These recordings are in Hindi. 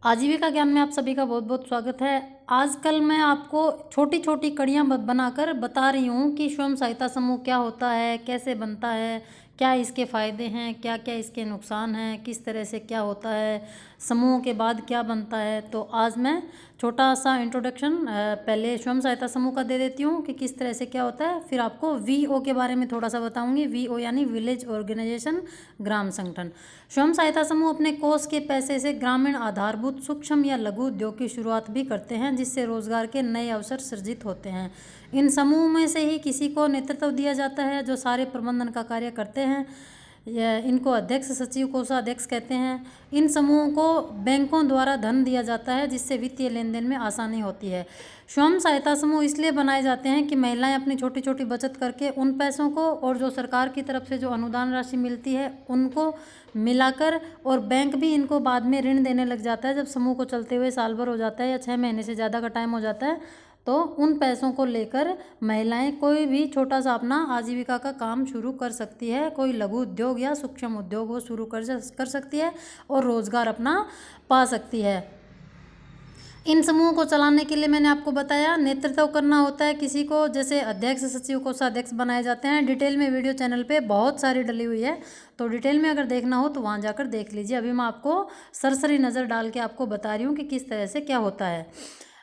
आजीविका ज्ञान में आप सभी का बहुत बहुत स्वागत है। आजकल मैं आपको छोटी छोटी कड़ियाँ बनाकर बता रही हूँ कि स्वयं सहायता समूह क्या होता है, कैसे बनता है, क्या इसके फ़ायदे हैं, क्या क्या इसके नुकसान हैं, किस तरह से क्या होता है, समूह के बाद क्या बनता है। तो आज मैं छोटा सा इंट्रोडक्शन पहले स्वयं सहायता समूह का दे देती हूँ कि किस तरह से क्या होता है, फिर आपको वीओ के बारे में थोड़ा सा बताऊँगी। वीओ यानी विलेज ऑर्गेनाइजेशन, ग्राम संगठन। स्वयं सहायता समूह अपने कोष के पैसे से ग्रामीण आधारभूत सूक्ष्म या लघु उद्योग की शुरुआत भी करते हैं, जिससे रोजगार के नए अवसर सृजित होते हैं। इन समूह में से ही किसी को नेतृत्व दिया जाता है, जो सारे प्रबंधन का कार्य करते हैं। इनको अध्यक्ष, सचिव, कोषाध्यक्ष कहते हैं। इन समूहों को बैंकों द्वारा धन दिया जाता है, जिससे वित्तीय लेन देन में आसानी होती है। स्वयं सहायता समूह इसलिए बनाए जाते हैं कि महिलाएं अपनी छोटी छोटी बचत करके उन पैसों को और जो सरकार की तरफ से जो अनुदान राशि मिलती है उनको मिलाकर, और बैंक भी इनको बाद में ऋण देने लग जाता है जब समूह को चलते हुए साल भर हो जाता है या 6 महीने से ज़्यादा का टाइम हो जाता है, तो उन पैसों को लेकर महिलाएं कोई भी छोटा सा अपना आजीविका का काम शुरू कर सकती है। कोई लघु उद्योग या सूक्ष्म उद्योग वो शुरू कर सकती है और रोज़गार अपना पा सकती है। इन समूहों को चलाने के लिए मैंने आपको बताया नेतृत्व करना होता है किसी को, जैसे अध्यक्ष, सचिव, कोषाध्यक्ष बनाए जाते हैं। डिटेल में वीडियो चैनल पे बहुत सारी डली हुई है, तो डिटेल में अगर देखना हो तो वहाँ जाकर देख लीजिए। अभी मैं आपको सरसरी नज़र डाल के आपको बता रही हूँ कि किस तरह से क्या होता है।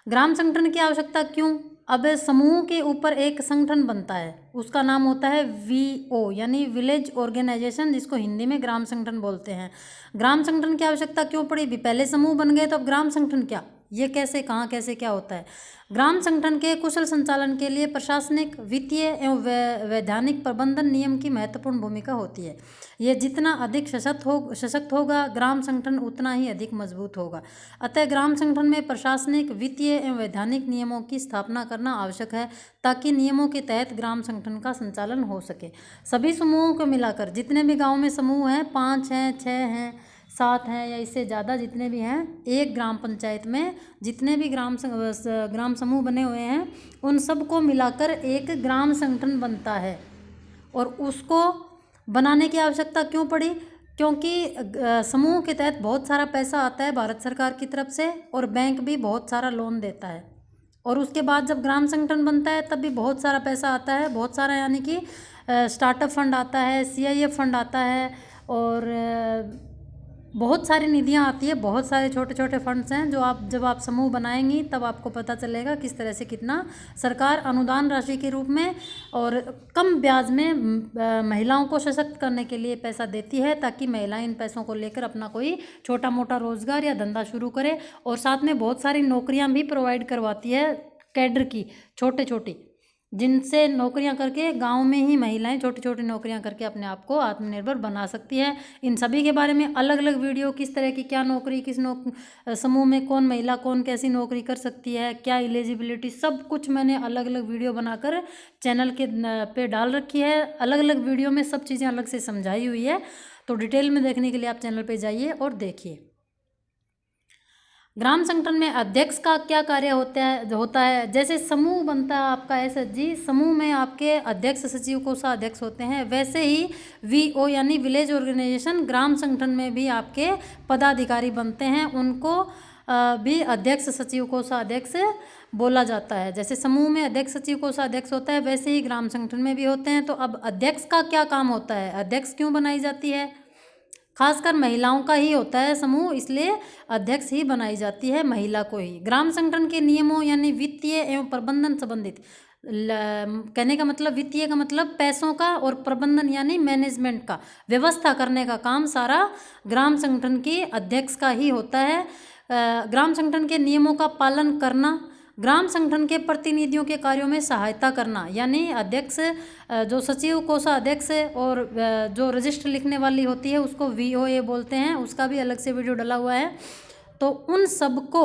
ग्राम संगठन की आवश्यकता क्यों? अब समूह के ऊपर एक संगठन बनता है, उसका नाम होता है वीओ यानी विलेज ऑर्गेनाइजेशन, जिसको हिंदी में ग्राम संगठन बोलते हैं। ग्राम संगठन की आवश्यकता क्यों पड़ी? भी पहले समूह बन गए तो अब ग्राम संगठन क्या, ये कैसे, कहाँ, कैसे, क्या होता है? ग्राम संगठन के कुशल संचालन के लिए प्रशासनिक, वित्तीय एवं वैधानिक प्रबंधन नियम की महत्वपूर्ण भूमिका होती है। ये जितना अधिक सशक्त होगा ग्राम संगठन उतना ही अधिक मजबूत होगा। अतः ग्राम संगठन में प्रशासनिक, वित्तीय एवं वैधानिक नियमों की स्थापना करना आवश्यक है, ताकि नियमों के तहत ग्राम संगठन का संचालन हो सके। सभी समूहों को मिलाकर जितने भी गाँव में समूह हैं, 5 हैं, 6 हैं, 7 हैं या इससे ज़्यादा जितने भी हैं, एक ग्राम पंचायत में जितने भी ग्राम समूह बने हुए हैं उन सबको मिलाकर एक ग्राम संगठन बनता है। और उसको बनाने की आवश्यकता क्यों पड़ी? क्योंकि समूह के तहत बहुत सारा पैसा आता है भारत सरकार की तरफ से, और बैंक भी बहुत सारा लोन देता है। और उसके बाद जब ग्राम संगठन बनता है तब भी बहुत सारा पैसा आता है, बहुत सारा, यानी कि स्टार्टअप फंड आता है, सीआईएफ फंड आता है, और बहुत सारी निधियाँ आती है, बहुत सारे छोटे छोटे फंड्स हैं जो जब आप समूह बनाएंगी तब आपको पता चलेगा किस तरह से कितना सरकार अनुदान राशि के रूप में और कम ब्याज में महिलाओं को सशक्त करने के लिए पैसा देती है, ताकि महिलाएं इन पैसों को लेकर अपना कोई छोटा मोटा रोजगार या धंधा शुरू करे। और साथ में बहुत सारी नौकरियां भी प्रोवाइड करवाती है कैडर की, छोटे छोटी, जिनसे नौकरियां करके गांव में ही महिलाएं छोटी छोटी नौकरियां करके अपने आप को आत्मनिर्भर बना सकती है। इन सभी के बारे में अलग अलग वीडियो, किस तरह की क्या नौकरी, समूह में कौन महिला कौन कैसी नौकरी कर सकती है, क्या एलिजिबिलिटी, सब कुछ मैंने अलग अलग वीडियो बनाकर चैनल के पे डाल रखी है। अलग अलग वीडियो में सब चीज़ें अलग से समझाई हुई है, तो डिटेल में देखने के लिए आप चैनल पर जाइए और देखिए। ग्राम संगठन में अध्यक्ष का क्या कार्य होता है? जैसे समूह बनता है आपका एसएचजी, समूह में आपके अध्यक्ष, सचिव, कोषाध्यक्ष होते हैं, वैसे ही वीओ यानी विलेज ऑर्गेनाइजेशन, ग्राम संगठन में भी आपके पदाधिकारी बनते हैं। उनको भी अध्यक्ष, सचिव, कोषाध्यक्ष बोला जाता है। जैसे समूह में अध्यक्ष, सचिव, कोषाध्यक्ष होता है, वैसे ही ग्राम संगठन में भी होते हैं। तो अब अध्यक्ष का क्या काम होता है? अध्यक्ष क्यों बनाई जाती है? खासकर महिलाओं का ही होता है समूह, इसलिए अध्यक्ष ही बनाई जाती है महिला को ही। ग्राम संगठन के नियमों यानी वित्तीय एवं प्रबंधन संबंधित, कहने का मतलब, वित्तीय का मतलब पैसों का, और प्रबंधन यानी मैनेजमेंट का, व्यवस्था करने का काम सारा ग्राम संगठन के अध्यक्ष का ही होता है। ग्राम संगठन के नियमों का पालन करना, ग्राम संगठन के प्रतिनिधियों के कार्यों में सहायता करना, यानी अध्यक्ष, जो सचिव, कोषाध्यक्ष और जो रजिस्टर लिखने वाली होती है उसको वीओए बोलते हैं, उसका भी अलग से वीडियो डला हुआ है। तो उन सबको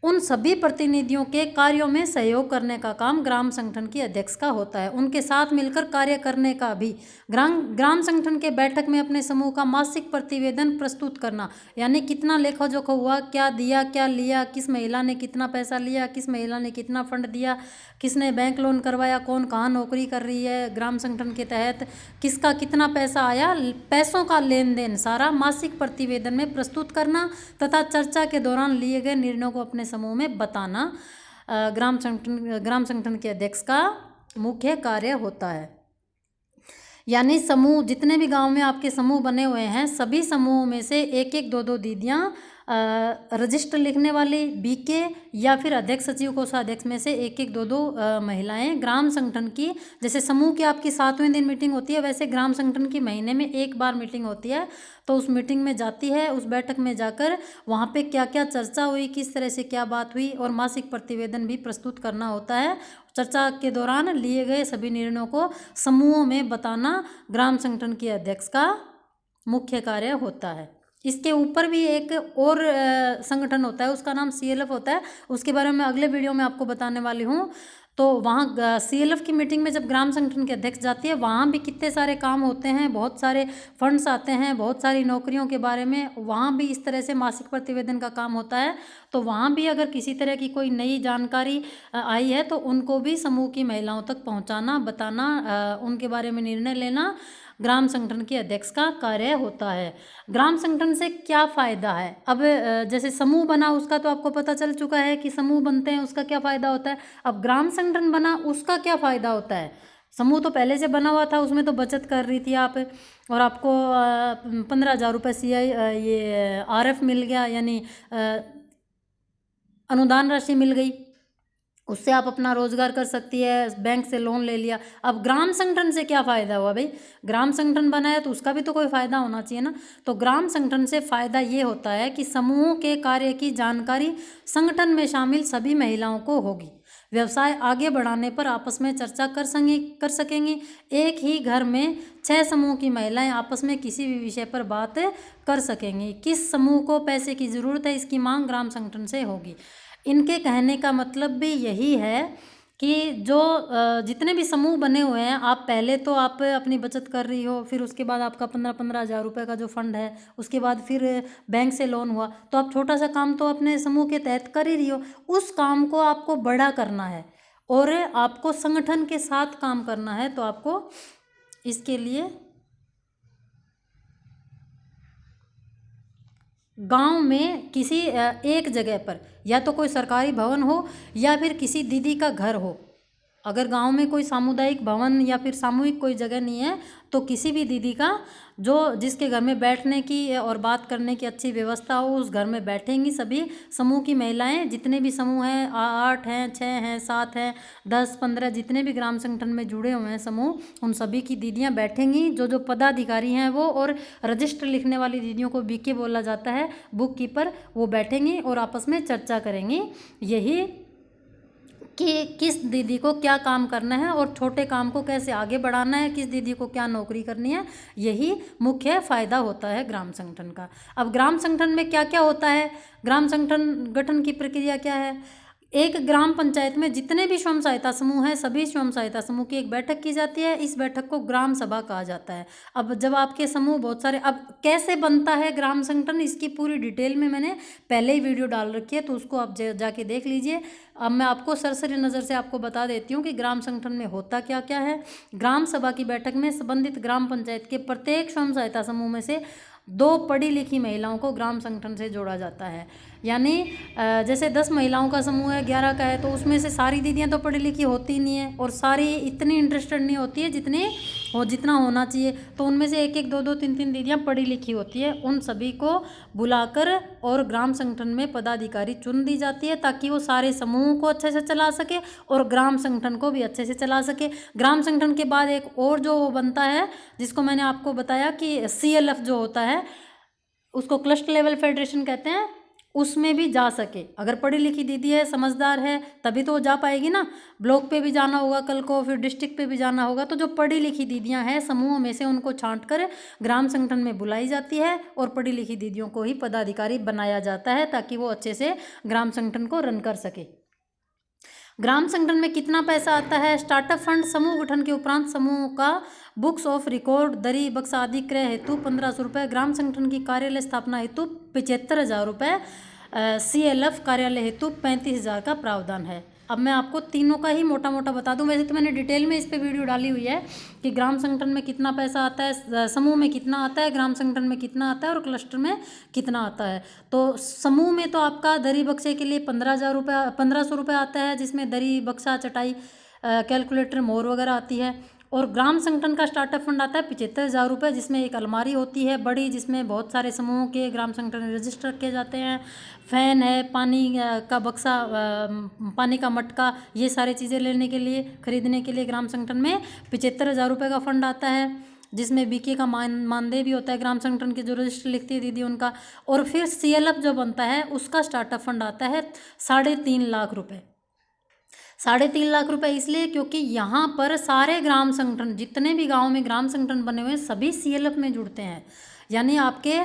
उन सभी प्रतिनिधियों के कार्यों में सहयोग करने का काम ग्राम संगठन की अध्यक्ष का होता है। उनके साथ मिलकर कार्य करने का भी। ग्राम ग्राम संगठन के बैठक में अपने समूह का मासिक प्रतिवेदन प्रस्तुत करना, यानी कितना लेखा जोखा हुआ, क्या दिया क्या लिया, किस महिला ने कितना पैसा लिया, किस महिला ने कितना फंड दिया, किसने बैंक लोन करवाया, कौन कहाँ नौकरी कर रही है ग्राम संगठन के तहत, किसका कितना पैसा आया, पैसों का लेन देन सारा मासिक प्रतिवेदन में प्रस्तुत करना तथा चर्चा के दौरान लिए गए निर्णयों को अपने समूह में बताना ग्राम संगठन के अध्यक्ष का मुख्य कार्य होता है। यानी समूह, जितने भी गांव में आपके समूह बने हुए हैं, सभी समूहों में से एक एक दो दो दीदियाँ रजिस्टर लिखने वाली बीके या फिर अध्यक्ष सचिव कोषाध्यक्ष में से एक एक दो दो महिलाएं ग्राम संगठन की, जैसे समूह की आपकी 7वें दिन मीटिंग होती है, वैसे ग्राम संगठन की महीने में एक बार मीटिंग होती है। तो उस मीटिंग में जाती है, उस बैठक में जाकर वहाँ पे क्या क्या चर्चा हुई, किस तरह से क्या बात हुई, और मासिक प्रतिवेदन भी प्रस्तुत करना होता है। चर्चा के दौरान लिए गए सभी निर्णयों को समूहों में बताना ग्राम संगठन के अध्यक्ष का मुख्य कार्य होता है। इसके ऊपर भी एक और संगठन होता है, उसका नाम CLF होता है। उसके बारे में अगले वीडियो में आपको बताने वाली हूँ। तो वहाँ CLF की मीटिंग में जब ग्राम संगठन के अध्यक्ष जाती है, वहाँ भी कितने सारे काम होते हैं, बहुत सारे फंड्स आते हैं, बहुत सारी नौकरियों के बारे में वहाँ भी इस तरह से मासिक प्रतिवेदन का काम होता है। तो वहाँ भी अगर किसी तरह की कोई नई जानकारी आई है तो उनको भी समूह की महिलाओं तक पहुँचाना, बताना, उनके बारे में निर्णय लेना ग्राम संगठन के अध्यक्ष का कार्य होता है। ग्राम संगठन से क्या फ़ायदा है? अब जैसे समूह बना उसका तो आपको पता चल चुका है कि समूह बनते हैं उसका क्या फ़ायदा होता है। अब ग्राम संगठन बना उसका क्या फ़ायदा होता है? समूह तो पहले से बना हुआ था, उसमें तो बचत कर रही थी आप, और आपको 15,000 रुपये CI ये RF मिल गया, यानी अनुदान राशि मिल गई, उससे आप अपना रोजगार कर सकती है, बैंक से लोन ले लिया। अब ग्राम संगठन से क्या फ़ायदा हुआ भाई? ग्राम संगठन बनाया तो उसका भी तो कोई फ़ायदा होना चाहिए ना। तो ग्राम संगठन से फ़ायदा ये होता है कि समूह के कार्य की जानकारी संगठन में शामिल सभी महिलाओं को होगी। व्यवसाय आगे बढ़ाने पर आपस में चर्चा कर सकेंगी। एक ही घर में 6 समूह की महिलाएं आपस में किसी भी विषय पर बात कर सकेंगी। किस समूह को पैसे की ज़रूरत है, इसकी मांग ग्राम संगठन से होगी। इनके कहने का मतलब भी यही है कि जो जितने भी समूह बने हुए हैं, आप पहले तो आप अपनी बचत कर रही हो, फिर उसके बाद आपका 15-15 हज़ार रुपये का जो फंड है, उसके बाद फिर बैंक से लोन हुआ, तो आप छोटा सा काम तो अपने समूह के तहत कर ही रही हो। उस काम को आपको बड़ा करना है और आपको संगठन के साथ काम करना है। तो आपको इसके लिए गांव में किसी एक जगह पर या तो कोई सरकारी भवन हो या फिर किसी दीदी का घर हो। अगर गांव में कोई सामुदायिक भवन या फिर सामूहिक कोई जगह नहीं है तो किसी भी दीदी का, जो जिसके घर में बैठने की और बात करने की अच्छी व्यवस्था हो, उस घर में बैठेंगी सभी समूह की महिलाएं। जितने भी समूह हैं, 8 हैं, 6 हैं, 7 हैं, 10, 15, जितने भी ग्राम संगठन में जुड़े हुए हैं समूह, उन सभी की दीदियां बैठेंगी। जो जो पदाधिकारी हैं वो, और रजिस्टर लिखने वाली दीदियों को बीके बोला जाता है, बुक कीपर, वो बैठेंगी और आपस में चर्चा करेंगी यही कि किस दीदी को क्या काम करना है और छोटे काम को कैसे आगे बढ़ाना है, किस दीदी को क्या नौकरी करनी है। यही मुख्य फ़ायदा होता है ग्राम संगठन का। अब ग्राम संगठन में क्या क्या होता है, ग्राम संगठन गठन की प्रक्रिया क्या है? एक ग्राम पंचायत में जितने भी स्वयं सहायता समूह हैं, सभी स्वयं सहायता समूह की एक बैठक की जाती है। इस बैठक को ग्राम सभा कहा जाता है। अब जब आपके समूह बहुत सारे, अब कैसे बनता है ग्राम संगठन, इसकी पूरी डिटेल में मैंने पहले ही वीडियो डाल रखी है, तो उसको आप जाके देख लीजिए। अब मैं आपको सरसरी नज़र से आपको बता देती हूँ कि ग्राम संगठन में होता क्या क्या है। ग्राम सभा की बैठक में संबंधित ग्राम पंचायत के प्रत्येक स्वयं सहायता समूह में से 2 पढ़ी लिखी महिलाओं को ग्राम संगठन से जोड़ा जाता है। यानी जैसे 10 महिलाओं का समूह है, 11 का है, तो उसमें से सारी दीदियां तो पढ़ी लिखी होती नहीं है और सारी इतनी इंटरेस्टेड नहीं होती है जितना होना चाहिए। तो उनमें से 1-1, 2-2, 3-3 दीदियां पढ़ी लिखी होती है। उन सभी को बुलाकर और ग्राम संगठन में पदाधिकारी चुन दी जाती है ताकि वो सारे समूह को अच्छे से चला सके और ग्राम संगठन को भी अच्छे से चला सके। ग्राम संगठन के बाद एक और जो बनता है, जिसको मैंने आपको बताया कि CLF जो होता है, उसको क्लस्टर लेवल फेडरेशन कहते हैं। उसमें भी जा सके। अगर पढ़ी लिखी दीदी है, समझदार है, तभी तो वो जा पाएगी ना। ब्लॉक पे भी जाना होगा कल को, फिर डिस्ट्रिक्ट पे भी जाना होगा। तो जो पढ़ी लिखी दीदियां हैं समूह में से उनको छांट कर ग्राम संगठन में बुलाई जाती है और पढ़ी लिखी दीदियों को ही पदाधिकारी बनाया जाता है, ताकि वो अच्छे से ग्राम संगठन को रन कर सके। ग्राम संगठन में कितना पैसा आता है? स्टार्टअप फंड, समूह गठन के उपरांत समूह का बुक्स ऑफ रिकॉर्ड, दरी बक्सा आदि क्रय हेतु 1500 रुपये, ग्राम संगठन की कार्यालय स्थापना हेतु 75,000 रुपये, CLF कार्यालय हेतु 35,000 का प्रावधान है। अब मैं आपको तीनों का ही मोटा मोटा बता दूं। वैसे तो मैंने डिटेल में इस पे वीडियो डाली हुई है कि ग्राम संगठन में कितना पैसा आता है, समूह में कितना आता है, ग्राम संगठन में कितना आता है और क्लस्टर में कितना आता है। तो समूह में तो आपका दरी बक्से के लिए 1500 रुपये आता है, जिसमें दरी बक्सा चटाई कैलकुलेटर मोर वगैरह आती है। और ग्राम संगठन का स्टार्टअप फंड आता है 75,000 रुपये, जिसमें एक अलमारी होती है बड़ी, जिसमें बहुत सारे समूहों के ग्राम संगठन रजिस्टर किए जाते हैं। फैन है, पानी का बक्सा, पानी का मटका, ये सारी चीज़ें लेने के लिए, खरीदने के लिए ग्राम संगठन में 75,000 रुपये का फंड आता है, जिसमें बीके का मानदेय भी होता है ग्राम संगठन के जो रजिस्टर लिखती है दीदी उनका। और फिर CLF जो बनता है उसका स्टार्टअप फंड आता है 3.5 लाख रुपये। 3.5 लाख रुपए इसलिए क्योंकि यहाँ पर सारे ग्राम संगठन, जितने भी गांव में ग्राम संगठन बने हुए हैं, सभी CLF में जुड़ते हैं। यानी आपके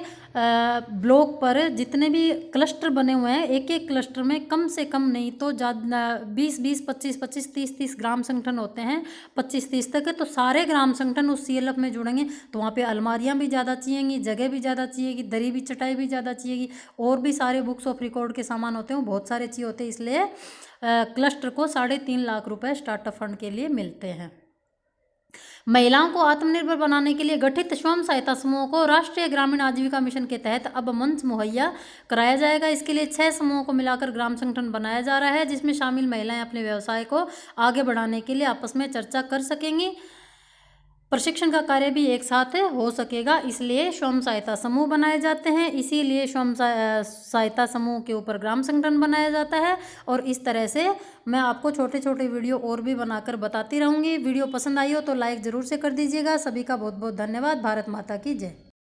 ब्लॉक पर जितने भी क्लस्टर बने हुए हैं, एक एक क्लस्टर में कम से कम नहीं तो 20-20, 25-25, 30-30 ग्राम संगठन होते हैं, 25-30 तक है। तो सारे ग्राम संगठन उस CLF में जुड़ेंगे, तो वहाँ पे अलमारियाँ भी ज़्यादा चाहिएंगी, जगह भी ज़्यादा चाहिएगी, दरी भी चटाई भी ज़्यादा चाहिएगी, और भी सारे बुक्स ऑफ रिकॉर्ड के सामान होते हैं, वो बहुत सारे चाहिए होते हैं। इसलिए क्लस्टर को 3.5 लाख रुपए स्टार्टअप फंड के लिए मिलते हैं। महिलाओं को आत्मनिर्भर बनाने के लिए गठित स्वयं सहायता समूहों को राष्ट्रीय ग्रामीण आजीविका मिशन के तहत अब मंच मुहैया कराया जाएगा। इसके लिए 6 समूहों को मिलाकर ग्राम संगठन बनाया जा रहा है, जिसमें शामिल महिलाएं अपने व्यवसाय को आगे बढ़ाने के लिए आपस में चर्चा कर सकेंगी। प्रशिक्षण का कार्य भी एक साथ हो सकेगा, इसलिए स्वयं सहायता समूह बनाए जाते हैं। इसीलिए स्वयं सहायता समूह के ऊपर ग्राम संगठन बनाया जाता है। और इस तरह से मैं आपको छोटे छोटे वीडियो और भी बनाकर बताती रहूँगी। वीडियो पसंद आई हो तो लाइक ज़रूर से कर दीजिएगा। सभी का बहुत बहुत धन्यवाद। भारत माता की जय।